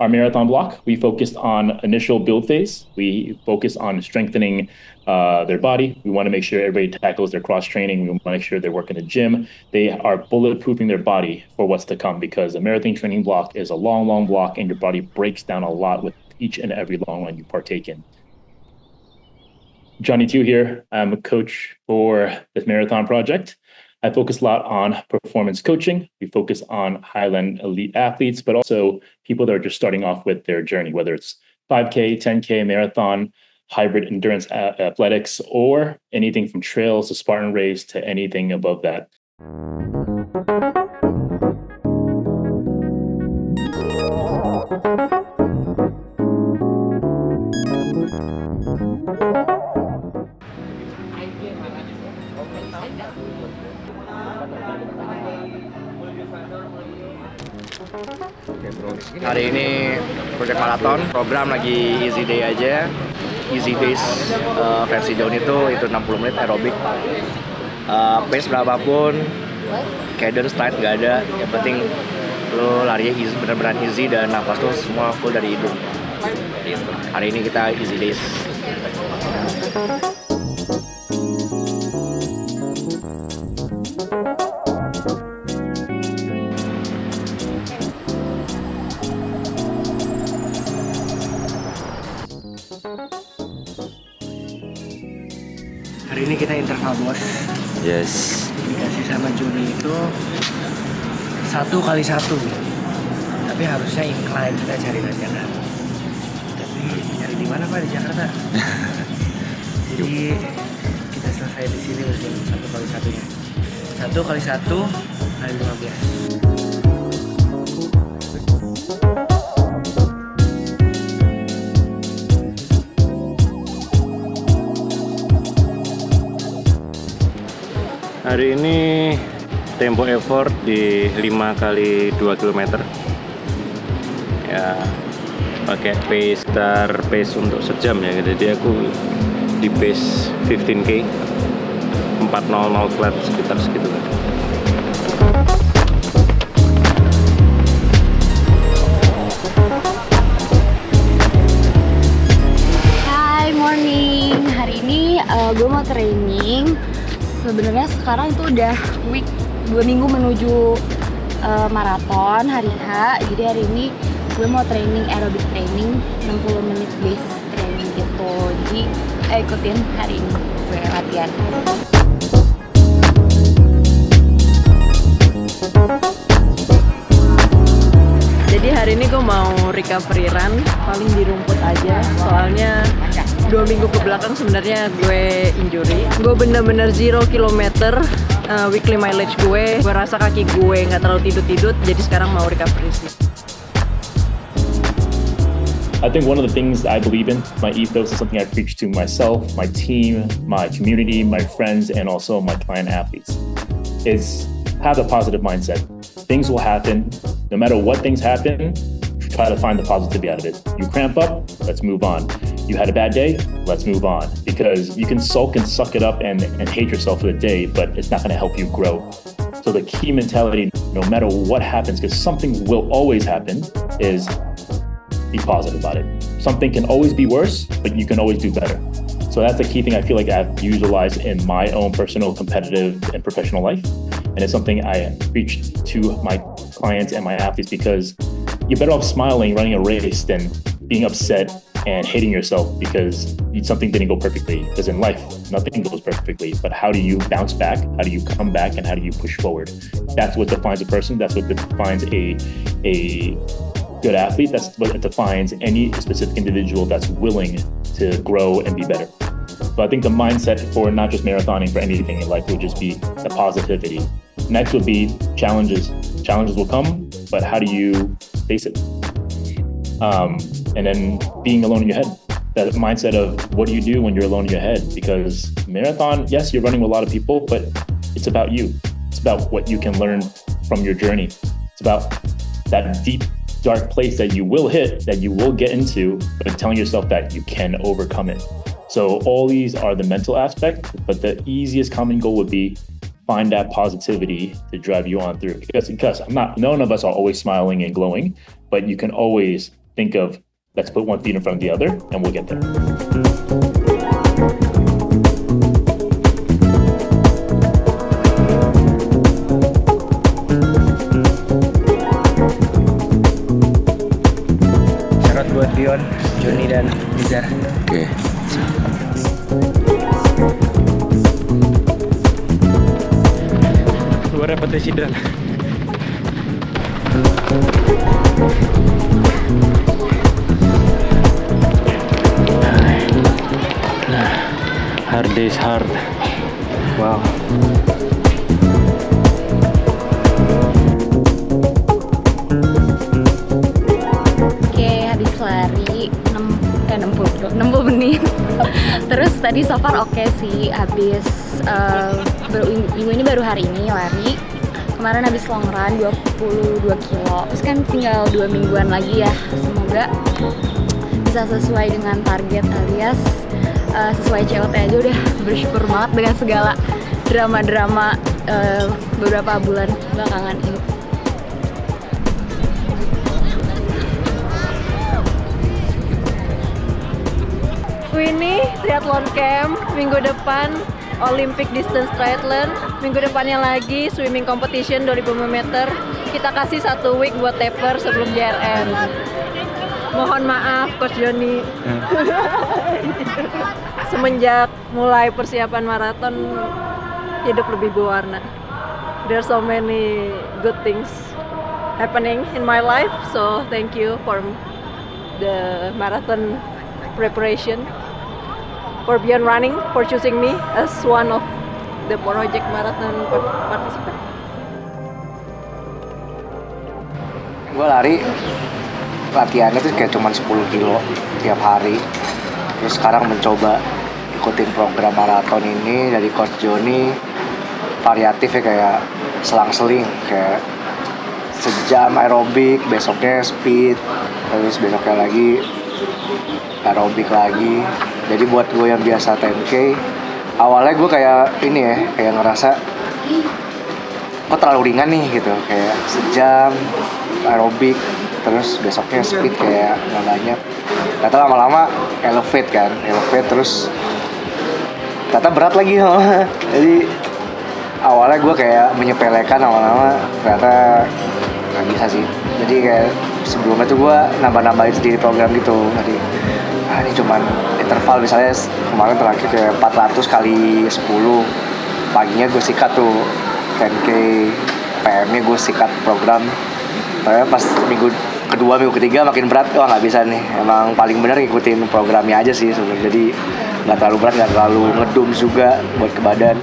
our marathon block, we focused on initial build phase. We focus on strengthening their body. We want to make sure everybody tackles their cross training. We want to make sure they work in the gym. They are bulletproofing their body for what's to come because a marathon training block is a long, long block, and your body breaks down a lot with each and every long run you partake in. Johnny Tu here. I'm a coach for this marathon project. I focus a lot on performance coaching. We focus on Highland elite athletes, but also people that are just starting off with their journey, whether it's 5K, 10K, marathon, hybrid endurance athletics, or anything from trails to Spartan race to anything above that. Hari ini Project Marathon, program lagi easy day aja. Easy days versi Joni itu 60 menit aerobik. Pace berapapun, cadence tight nggak ada. Yang penting lo larinya easy, benar-benar easy dan nafas lo semua full dari hidung. Hari ini kita easy days. Hari ini kita interval bos. Yes. Dikasih sama Joni itu 1x1. Tapi harusnya incline, kita cari tanjakan. Tapi cari di mana Pak di Jakarta? Jadi kita selesai di sini untuk 1x1-nya. 1x1 kali 15. Hari ini tempo effort di 5 kali 2 km. Ya, pakai pace untuk sejam ya. Jadi aku di pace 15K 4:00 flat sekitar segitu kan. Hai, morning. Hari ini gue mau training. Sebenarnya sekarang itu udah week 2 minggu menuju maraton hari H. Jadi hari ini gue mau training aerobic training 60 menit base training gitu. Jadi ikutin hari ini gue latihan. Jadi hari ini gue mau recovery run, paling di rumput aja. Soalnya 2 minggu ke belakang sebenarnya gue injury. Gue bener-bener 0 kilometer weekly mileage gue. Gue rasa kaki gue nggak terlalu tidut-tidut, jadi sekarang mau recovery sih. I think one of the things I believe in, my ethos is something I preach to myself, my team, my community, my friends, and also my client athletes, is have a positive mindset. Things will happen. No matter what things happen, try to find the positivity out of it. You cramp up, let's move on. You had a bad day, let's move on. Because you can sulk and suck it up and hate yourself for the day, but it's not going to help you grow. So the key mentality, no matter what happens, because something will always happen, is be positive about it. Something can always be worse, but you can always do better. So that's the key thing I feel like I've utilized in my own personal, competitive, and professional life. And it's something I preach to my clients and my athletes because you're better off smiling running a race than being upset and hating yourself because something didn't go perfectly. Because in life, nothing goes perfectly. But how do you bounce back? How do you come back? And how do you push forward? That's what defines a person. That's what defines a good athlete. That's what defines any specific individual that's willing to grow and be better. So I think the mindset for not just marathoning, for anything in life would just be the positivity. Next would be challenges. Challenges will come, but how do you face it? And then being alone in your head. That mindset of what do you do when you're alone in your head? Because marathon, yes, you're running with a lot of people, but it's about you. It's about what you can learn from your journey. It's about that deep, dark place that you will hit, that you will get into, but telling yourself that you can overcome it. So all these are the mental aspect, but the easiest common goal would be find that positivity to drive you on through. Because none of us are always smiling and glowing, but you can always think of let's put one feet in front of the other and we'll get there. Syarat buat Dion, Joni dan Nizar. Oke. Dua repetisi dan hard days hard. Wow. Oke, habis lari 60 menit. Terus tadi so far oke sih, habis minggu ini baru hari ini lari. Kemarin habis long run 22 kilo. Terus kan tinggal 2 mingguan lagi ya. Semoga bisa sesuai dengan target alias sesuai COT aja. Udah bersyukur banget dengan segala drama-drama beberapa bulan belakangan ini. Ini triathlon camp minggu depan, Olympic distance triathlon, minggu depannya lagi swimming competition 2000 meter. Kita kasih 1 week buat taper sebelum JRN. Mohon maaf Coach Joni. Semenjak mulai persiapan maraton, hidup lebih berwarna. There's so many good things happening in my life, so thank you for the marathon preparation, for Beyond Running, for choosing me as one of the project marathon participant. Gue latihannya tuh kayak cuman 10 kilo tiap hari. Terus sekarang mencoba ikutin program maraton ini dari Coach Joni, variatif ya, kayak selang-seling, kayak sejam aerobik, besoknya speed, terus besoknya lagi aerobik lagi. Jadi buat gue yang biasa 10K, awalnya gue kayak ini ya, kayak ngerasa kok terlalu ringan nih gitu, kayak sejam aerobik terus besoknya speed kayak nggak banyak. Ternyata lama-lama elevate terus ternyata berat lagi. Jadi awalnya gue kayak menyepelekan, lama-lama ternyata nggak bisa sih. Jadi kayak sebelumnya tuh gue nambah-nambahin sendiri program gitu. Jadi ini cuman interval, misalnya kemarin terakhir kayak 400 kali 10, paginya gue sikat tuh 10K, PM-nya gue sikat program. Tapi pas minggu kedua, minggu ketiga makin berat, wah nggak bisa nih. Emang paling bener ngikutin programnya aja sih sebenarnya. Jadi nggak terlalu berat, nggak terlalu ngedum juga buat ke badan.